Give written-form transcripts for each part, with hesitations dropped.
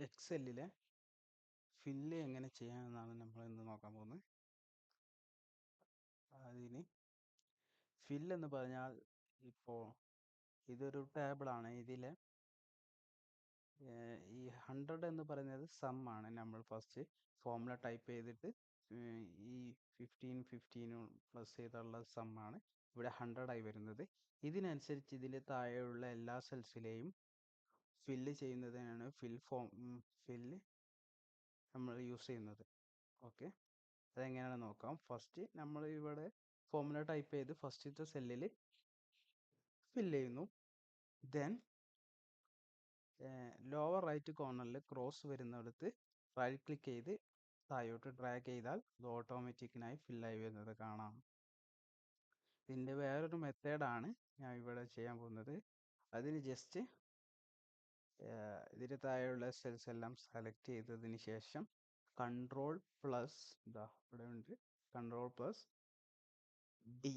എക്സെല്ലിലെ fill എങ്ങനെ ചെയ്യാമെന്നാണ് നമ്മൾ ഇന്ന് നോക്കാൻ പോകുന്നത്. അതിന് ഫില്ല് എന്ന് പറഞ്ഞാൽ ഇപ്പോൾ ഇതൊരു ടേബിളാണ്. ഇതിലെ ഈ 100 എന്ന് പറയുന്നത് സം ആണ്. നമ്മൾ ഫസ്റ്റ് ഫോർമുല ടൈപ്പ് ചെയ്തിട്ട് ഈ 15 പ്ലസ് ചെയ്തുള്ള സം ആണ് ഇവിടെ 100 ആയി വരുന്നത്. ഇതിനനുസരിച്ച് ഇതിൻ്റെ താഴെയുള്ള എല്ലാ സെൽസിലെയും ഫില്ല് ചെയ്യുന്നതിനാണ് ഫില്ല് നമ്മൾ യൂസ് ചെയ്യുന്നത്. ഓക്കെ, അതെങ്ങനെയാണെന്ന് നോക്കാം. ഫസ്റ്റ് നമ്മൾ ഇവിടെ ഫോർമുല ടൈപ്പ് ചെയ്ത് ഫസ്റ്റത്തെ സെല്ലിൽ ഫില്ല് ചെയ്യുന്നു. ദെൻ ലോവർ റൈറ്റ് കോർണറിൽ ക്രോസ് വരുന്നിടത്ത് റൈറ്റ് ക്ലിക്ക് ചെയ്ത് താഴോട്ട് ഡ്രാഗ് ചെയ്താൽ അത് ഓട്ടോമാറ്റിക്കിനായി ഫില്ലായി വരുന്നത് കാണാം. ഇതിൻ്റെ വേറൊരു മെത്തേഡാണ് ഞാൻ ഇവിടെ ചെയ്യാൻ പോകുന്നത്. അതിന് ജസ്റ്റ് ഇതിന് താഴെയുള്ള സെൽസ് എല്ലാം സെലക്ട് ചെയ്തതിന് ശേഷം കൺട്രോൾ പ്ലസ് ഇവിടെ ഉണ്ട്, കൺട്രോൾ പ്ലസ് ഡി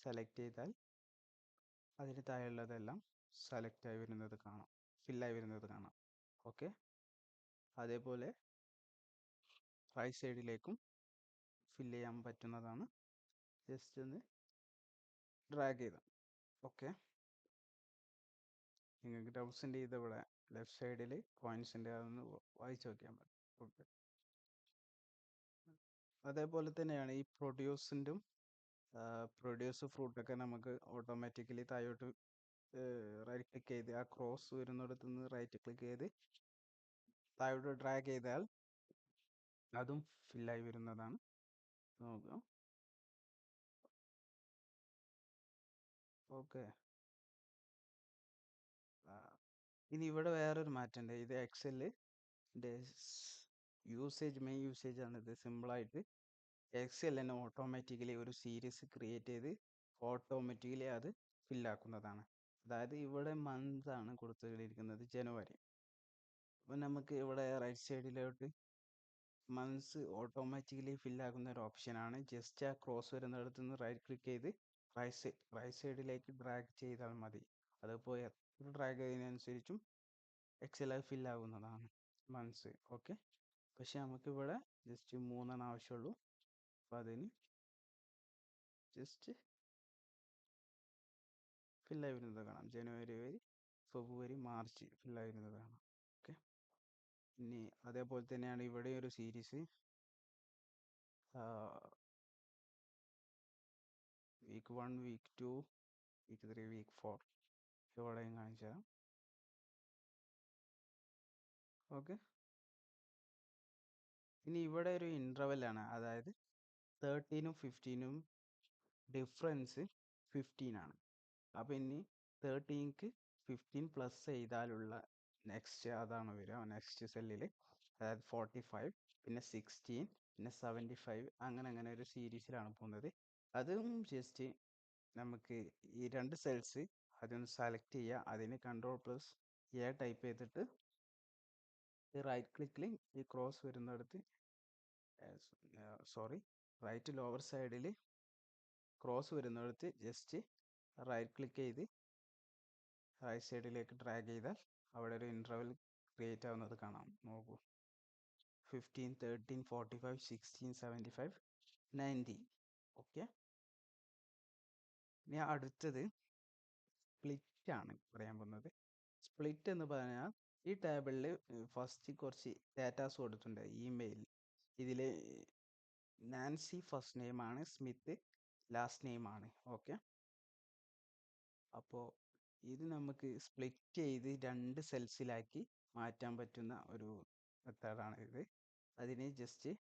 സെലക്ട് ചെയ്താൽ അതിന് താഴെയുള്ളതെല്ലാം സെലക്ട് ആയി വരുന്നത് കാണാം, ഫില്ലായി വരുന്നത് കാണാം. ഓക്കെ, അതേപോലെ റൈറ്റ് സൈഡിലേക്കും ഫില്ല് ചെയ്യാൻ പറ്റുന്നതാണ്. ജസ്റ്റ് ഒന്ന് ഡ്രാഗ് ചെയ്ത. ഓക്കെ, നിങ്ങൾക്ക് ഡൗട്ട്സിൻ്റെ ഇവിടെ ലെഫ്റ്റ് സൈഡിൽ പോയിന്റ്സിൻ്റെ അതൊന്ന് വായിച്ച് നോക്കിയാൽ മതി. ഓക്കെ, അതേപോലെ തന്നെയാണ് ഈ പ്രൊഡ്യൂസ് ഫ്രൂട്ടൊക്കെ നമുക്ക് ഓട്ടോമാറ്റിക്കലി താഴോട്ട് റൈറ്റ് ക്ലിക്ക് ചെയ്ത് ആ ക്രോസ് വരുന്നിടത്ത് നിന്ന് റൈറ്റ് ക്ലിക്ക് ചെയ്ത് താഴോട്ട് ഡ്രാഗ് ചെയ്താൽ അതും ഫില്ലായി വരുന്നതാണ്. നോക്കാം. ഓക്കെ, ഇനി ഇവിടെ വേറൊരു മാറ്റമുണ്ട്. ഇത് എക്സലിൻ്റെ മെയിൻ യൂസേജ് ആണ്. ഇത് സിമ്പിളായിട്ട് എക്സൽ തന്നെ ഓട്ടോമാറ്റിക്കലി ഒരു സീരീസ് ക്രിയേറ്റ് ചെയ്ത് ഓട്ടോമാറ്റിക്കലി അത് ഫില്ലാക്കുന്നതാണ്. അതായത് ഇവിടെ മന്ത് ആണ് കൊടുത്തിരിക്കുന്നത്, ജനുവരി. അപ്പോൾ നമുക്ക് ഇവിടെ റൈറ്റ് സൈഡിലോട്ട് മന്ത്സ് ഓട്ടോമാറ്റിക്കലി ഫില്ലാക്കുന്ന ഒരു ഓപ്ഷനാണ്. ജസ്റ്റ് ആ ക്രോസ് വരുന്നിടത്ത് നിന്ന് റൈറ്റ് ക്ലിക്ക് ചെയ്ത് റൈറ്റ് സൈഡിലേക്ക് ഡ്രാഗ് ചെയ്താൽ മതി. അതിപ്പോൾ എത്ര ഡ്രാഗ് ചെയ്യുന്നതിനനുസരിച്ചും എക്സൽ അത് ഫില്ലാകുന്നതാണ് മന്ത്സ്. ഓക്കെ, പക്ഷെ നമുക്കിവിടെ ജസ്റ്റ് 3 ആവശ്യമുള്ളൂ. അപ്പോൾ അതിന് ജസ്റ്റ് ഫില്ലായി വരുന്നത് കാണാം. ജനുവരി, ഫെബ്രുവരി, മാർച്ച് ഫില്ലായി വരുന്നത് കാണാം. ഓക്കെ, ഇനി അതേപോലെ തന്നെയാണ് ഇവിടെ ഒരു series week 1, week 2, week 3, week 4 ഇവിടെയും കാണിച്ചു തരാം. ഓക്കെ, ഇനി ഇവിടെ ഒരു ഇൻ്റർവെല്ലാണ്. അതായത് 13ഉം 15ഉം ഡിഫറൻസ് 15 ആണ്. അപ്പോൾ ഇനി 13ക്ക് 15 പ്ലസ് ചെയ്താലുള്ള നെക്സ്റ്റ് അതാണ് വരിക. നെക്സ്റ്റ് സെല്ലിൽ അതായത് 45, പിന്നെ 16, പിന്നെ 75, അങ്ങനെ ഒരു സീരീസിലാണ് പോകുന്നത്. അതും ജസ്റ്റ് നമുക്ക് ഈ 2 സെൽസ് അതൊന്ന് സെലക്ട് ചെയ്യുക. അതിന് കൺട്രോൾ പ്ലസ് എ ടൈപ്പ് ചെയ്തിട്ട് ഈ റൈറ്റ് ക്ലിക്കിൽ ഈ ക്രോസ് വരുന്നിടത്ത് റൈറ്റ് ലോവർ സൈഡിൽ ക്രോസ് വരുന്നിടത്ത് ജസ്റ്റ് റൈറ്റ് ക്ലിക്ക് ചെയ്ത് റൈറ്റ് സൈഡിലേക്ക് ഡ്രാഗ് ചെയ്താൽ അവിടെ ഒരു ഇൻ്റർവെൽ ക്രിയേറ്റ് ആവുന്നത് കാണാം. നോക്കൂ, 15, 13, 45, 16, 75, 90. ഓക്കെ, ഇനി അടുത്തത് സ്പ്ലിറ്റ് ആണ് പറയാൻ പോകുന്നത്. സ്പ്ലിറ്റ് എന്ന് പറഞ്ഞാൽ ഈ ടേബിളിൽ ഫസ്റ്റ് കുറച്ച് ഡാറ്റാസ് കൊടുത്തിട്ടുണ്ട്. ഇമെയിൽ ഇതിൽ നാൻസി ഫസ്റ്റ് നെയിം ആണ്, സ്മിത്ത് ലാസ്റ്റ് നെയിം ആണ്. ഓക്കെ, അപ്പോൾ ഇത് നമുക്ക് സ്പ്ലിറ്റ് ചെയ്ത് 2 സെൽസിലാക്കി മാറ്റാൻ പറ്റുന്ന ഒരു മെത്തേഡാണ് ഇത്. അതിന് ജസ്റ്റ്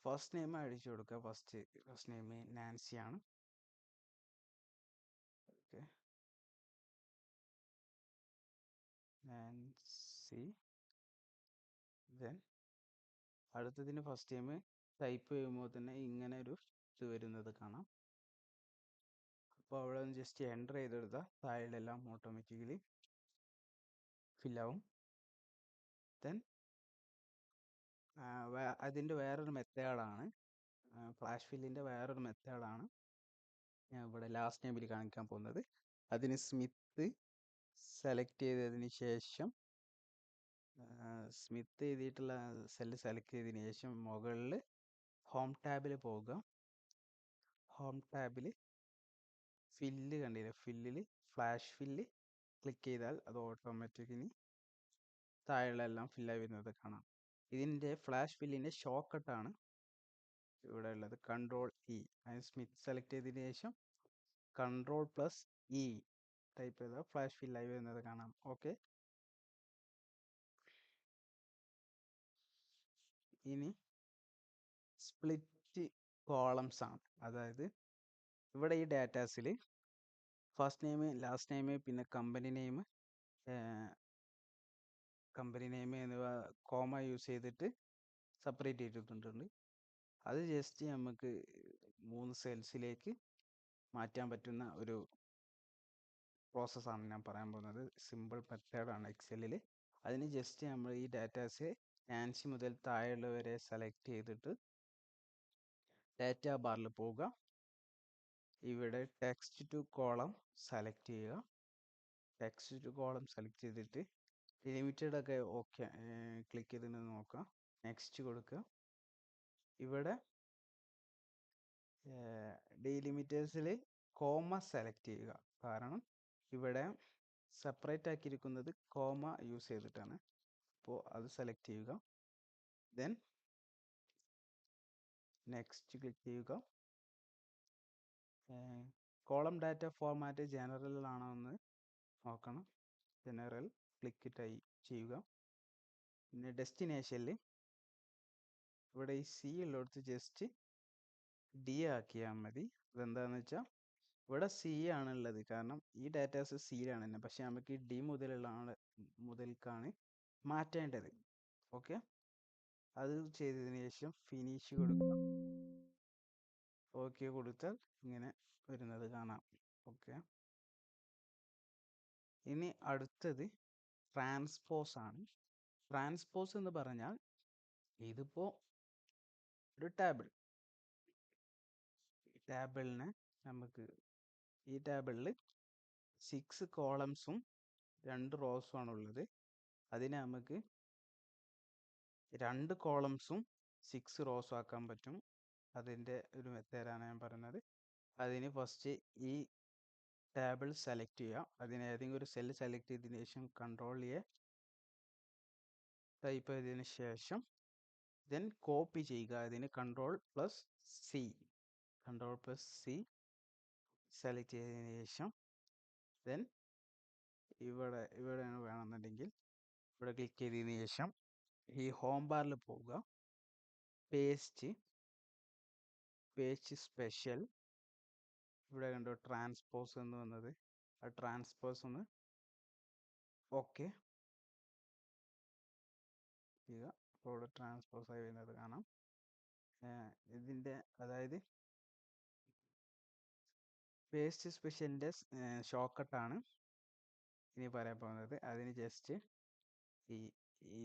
ഫസ്റ്റ് നെയിം അടിച്ചു കൊടുക്കുക. ഫസ്റ്റ് നെയിം നാൻസി ആണ്. Okay, Nancy. ദെൻ അടുത്തതിന് ഫസ്റ്റ് നെയിം ടൈപ്പ് ചെയ്യുമ്പോൾ തന്നെ ഇങ്ങനെ ഒരു ഇത് വരുന്നത് കാണാം. അപ്പോൾ അവിടെ ഒന്ന് ജസ്റ്റ് എൻ്റർ ചെയ്തെടുത്താൽ താഴെയെല്ലാം ഓട്ടോമാറ്റിക്കലി ഫില്ലാവും. ദെൻ അതിൻ്റെ വേറൊരു മെത്തേഡാണ്, ഫ്ലാഷ് ഫില്ലിൻ്റെ വേറൊരു മെത്തേഡാണ് ഞാൻ ഇവിടെ ലാസ്റ്റ് നെയിമിൽ കാണിക്കാൻ പോകുന്നത്. അതിന് സ്മിത്ത് സെലക്ട് ചെയ്തതിന് ശേഷം സ്മിത്ത് എഴുതിയിട്ടുള്ള സെല്ല് സെലക്ട് ചെയ്തതിന് ശേഷം മുകളിൽ ഹോം ടാബിൽ പോകുക. ഹോം ടാബിൽ ഫില്ല് കണ്ടില്ലേ, ഫില്ലിൽ ഫ്ലാഷ് ഫില്ല് ക്ലിക്ക് ചെയ്താൽ അത് ഓട്ടോമാറ്റിക്കലി താഴെയുള്ള എല്ലാം ഫില്ലായി വരുന്നത് കാണാം. ഇതിൻ്റെ ഫ്ലാഷ് ഫില്ലിൻ്റെ ഷോർട്ട് കട്ടാണ് ഇവിടെ ഉള്ളത്, കൺട്രോൾ ഇ. അതിന് സ്മിത്ത് സെലക്ട് ചെയ്തതിന് ശേഷം Ctrl+E ടൈപ്പ് ചെയ്താൽ ഫ്ലാഷ് ഫില്ലായി വരുന്നത് കാണാം. ഓക്കെ, ഇനി സ്പ്ലിറ്റ് കോളംസ് ആണ്. അതായത് ഇവിടെ ഈ ഡാറ്റാസിൽ ഫസ്റ്റ് നെയിം, ലാസ്റ്റ് നെയിം, പിന്നെ കമ്പനി നെയിം എന്നിവ കോമ യൂസ് ചെയ്തിട്ട് സെപ്പറേറ്റ് ചെയ്തിട്ടുണ്ട്. അത് ജസ്റ്റ് നമുക്ക് 3 സെൽസിലേക്ക് മാറ്റാൻ പറ്റുന്ന ഒരു പ്രോസസ്സാണ് ഞാൻ പറയാൻ പോകുന്നത്. സിമ്പിൾ മെത്തേഡാണ് എക്സലിൽ. അതിന് ജസ്റ്റ് നമ്മൾ ഈ ഡാറ്റാസ് നാൻസി മുതൽ താഴെയുള്ളവരെ സെലക്ട് ചെയ്തിട്ട് ഡാറ്റ ബാറിൽ പോവുക. ഇവിടെ ടെക്സ്റ്റ് ടു കോളം സെലക്ട് ചെയ്യുക. ടെക്സ്റ്റ് ടു കോളം സെലക്ട് ചെയ്തിട്ട് ലിമിറ്റഡ് ഒക്കെ ഓക്കെ ക്ലിക്ക് ചെയ്തിട്ട് നോക്കുക. നെക്സ്റ്റ് കൊടുക്കുക. ഇവിടെ ഡെലിമിറ്റേഴ്സിൽ കോമ സെലക്ട് ചെയ്യുക. കാരണം ഇവിടെ സെപ്പറേറ്റ് ആക്കിയിരിക്കുന്നത് കോമ യൂസ് ചെയ്തിട്ടാണ്. അപ്പോൾ അത് സെലക്ട് ചെയ്യുക. ദെൻ നെക്സ്റ്റ് ക്ലിക്ക് ചെയ്യുക. കോളം ഡാറ്റ ഫോർമാറ്റ് ജനറൽ ആണോ എന്ന് നോക്കണം. ജനറൽ ക്ലിക്ക് ചെയ്യുക. പിന്നെ ഡെസ്റ്റിനേഷനിൽ ഇവിടെ ഈ സി ഉള്ളിടത്ത് ജസ്റ്റ് ഡി ആക്കിയാൽ മതി. അതെന്താണെന്ന് വെച്ചാൽ ഇവിടെ സി ആണുള്ളത്, കാരണം ഈ ഡാറ്റാസ് സിയിലാണ് തന്നെ, പക്ഷെ നമുക്ക് ഡി മുതൽക്കാണ് മാറ്റേണ്ടത്. ഓക്കെ, അത് ചെയ്തതിന് ശേഷം ഫിനിഷ് കൊടുക്കുക. ഓക്കെ കൊടുത്താൽ ഇങ്ങനെ വരുന്നത് കാണാം. ഓക്കെ, ഇനി അടുത്തത് ട്രാൻസ്പോസ് ആണ്. ട്രാൻസ്പോസ് എന്ന് പറഞ്ഞാൽ ഇതിപ്പോ ഒരു ടേബിളിനെ നമുക്ക് ഈ ടേബിളിൽ 6 കോളംസും 2 റോസും ആണ് ഉള്ളത്. അതിനെ നമുക്ക് 2 കോളംസും 6 റോസും ആക്കാൻ പറ്റും. അതിൻ്റെ ഒരു മെത്തേഡാണ് ഞാൻ പറയുന്നത്. അതിന് ഫസ്റ്റ് ഈ ടേബിൾ സെലക്ട് ചെയ്യുക. അതിന് ഏതെങ്കിലും ഒരു സെല്ല് സെലക്ട് ചെയ്തതിന് ശേഷം Ctrl+A ടൈപ്പ് ചെയ്തതിന് ശേഷം ദെൻ കോപ്പി ചെയ്യുക. അതിന് Ctrl+C സെലക്ട് ചെയ്തതിന് ശേഷം ദെൻ ഇവിടെയാണ് വേണമെന്നുണ്ടെങ്കിൽ ഇവിടെ ക്ലിക്ക് ചെയ്തതിന് ശേഷം ഈ ഹോം ബാറിൽ പോവുക. പേസ്റ്റ് സ്പെഷ്യൽ, ഇവിടെ കണ്ടോ ട്രാൻസ്പോസ് എന്ന് വന്നത്, ആ ട്രാൻസ്പോസ് ഒന്ന് ഓക്കെ ചെയ്യുക. അപ്പോൾ ഇവിടെ ട്രാൻസ്പോസ് ആയി വരുന്നത് കാണാം. ഇതിൻ്റെ അതായത് പേസ്റ്റ് സ്പെഷ്യലിൻ്റെ ഷോർട്ട് കട്ടാണ് ഇനി പറയാൻ പോകുന്നത്. അതിന് ജസ്റ്റ് ഈ ഈ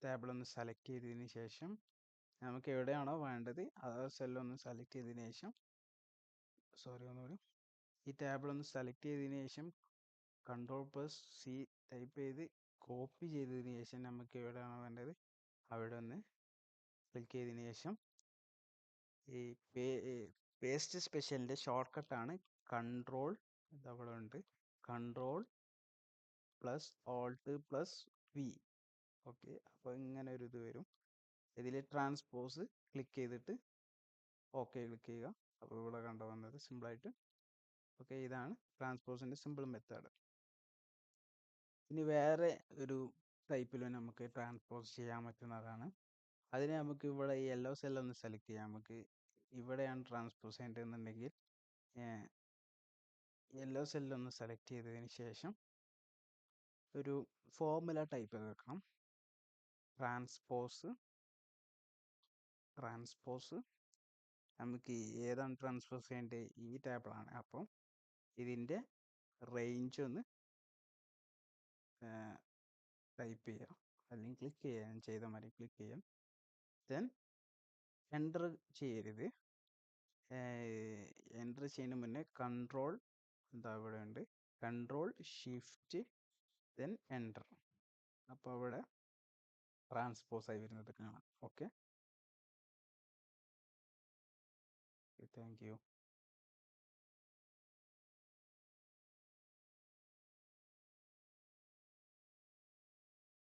ടേബിൾ ഒന്ന് സെലക്ട് ചെയ്തതിന് ശേഷം നമുക്ക് എവിടെയാണോ വേണ്ടത് ആ സെല്ലൊന്ന് സെലക്ട് ചെയ്തതിന് ശേഷം ഒന്നുകൂടി ഈ ടേബിൾ ഒന്ന് സെലക്ട് ചെയ്തതിന് ശേഷം Ctrl+C ടൈപ്പ് ചെയ്ത് കോപ്പി ചെയ്തതിന് ശേഷം നമുക്ക് എവിടെയാണോ വേണ്ടത് അവിടെ ഒന്ന് ക്ലിക്ക് ചെയ്തതിന് ശേഷം ഈ പേസ്റ്റ് സ്പെഷ്യലിൻ്റെ ഷോർട്ട് കട്ടാണ് കൺട്രോൾ, ഇതവിടെ ഉണ്ട്, Ctrl+Alt+V. ഓക്കെ, അപ്പോൾ ഇങ്ങനെ ഒരു ഇത് വരും. ഇതിൽ ട്രാൻസ്പോസ് ക്ലിക്ക് ചെയ്തിട്ട് ഓക്കെ ക്ലിക്ക് ചെയ്യുക. അപ്പോൾ ഇവിടെ കണ്ടു വന്നത് സിമ്പിളായിട്ട്. ഓക്കെ, ഇതാണ് ട്രാൻസ്പോസിൻ്റെ സിമ്പിൾ മെത്തേഡ്. ഇനി വേറെ ഒരു ടൈപ്പിലും നമുക്ക് ട്രാൻസ്പോസ് ചെയ്യാൻ പറ്റുന്നതാണ്. അതിന് നമുക്ക് ഇവിടെ ഈ യെല്ലോ സെല്ലൊന്ന് സെലക്ട് ചെയ്യാം. നമുക്ക് ഇവിടെയാണ് ട്രാൻസ്പോസ് ചെയ്യേണ്ടതെന്നുണ്ടെങ്കിൽ യെല്ലോ സെല്ലൊന്ന് സെലക്ട് ചെയ്തതിന് ശേഷം ഒരു ഫോർമുല ടൈപ്പ് ചെയ്ത് വെക്കണം. ട്രാൻസ്പോസ് നമുക്ക് ഏതാണ് ട്രാൻസ്പോസ് ചെയ്യേണ്ടത്, ഈ ടേബിളാണ്. അപ്പം ഇതിൻ്റെ റേഞ്ച് ഒന്ന് ടൈപ്പ് ചെയ്യാം, അല്ലെങ്കിൽ ക്ലിക്ക് ചെയ്യാം. ചെയ്ത മാതിരി ക്ലിക്ക് ചെയ്യാം. ദെൻ എൻ്റർ ചെയ്യരുത്. എൻ്റർ ചെയ്യുന്നതിന് മുന്നേ കൺട്രോൾ ഇവിടെ ഉണ്ട്, കൺട്രോൾ ഷിഫ്റ്റ് ദെൻ എൻ്റർ. അപ്പോൾ അവിടെ ട്രാൻസ്പോസ് ആയി വരുന്നത് കാണാം. Okay, thank you.